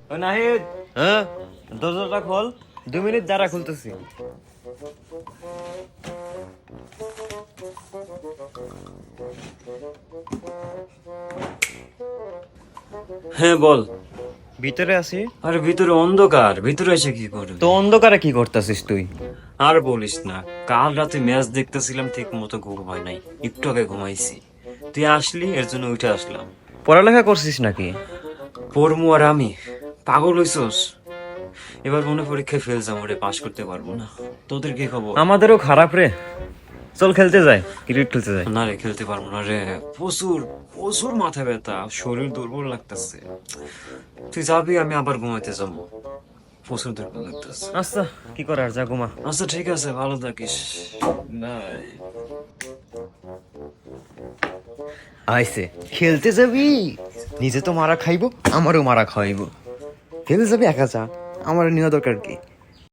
নাহিদ, হ্যাঁ দরজাটা খোল, 2 মিনিট দাঁড়া, খুলতেছি। হ্যাঁ বল। ভিতরে আছি। আরে ভিতরে অন্ধকার, ভিতরে এসে কি করবি? তো অন্ধকারে কি করতেছিস তুই? আর বলিস না, কাল রাতে ম্যাচ দেখতেছিলাম, ঠিক মতো ঘুম হয় নাই, একটু আগে ঘুমাইছি। তুই আসলি, এর জন্য উঠে আসলাম। পড়ালেখা করছিস নাকি? পড়মু আর আমি? পাগল হইছস? এবার মনে পরীক্ষায় ফেল যাবো রে, পাশ করতে পারবো না। তোদের কি খবর? আমাদেরও খারাপ রে। চল খেলতে যাই, ক্রিকেট খেলতে যাই। না রে, খেলতে পারবো না রে, প্রচুর প্রচুর মাথা ব্যথা, শরীর দুর্বল লাগতেছে। তুই যাবি, আমি আবার ঘুমাইতে যাবো, প্রচুর দুর্বল লাগতেছে। আচ্ছা, কি করার, যা ঘুমা। আচ্ছা ঠিক আছে, ভালো থাকিস। বাই। আইসে খেলতে যাবি, নিজে তো মারা খাইবো, আমারও মারা খাইবো। খেলতে যাবি একা, যা, আমার নেওয়া দরকার কি?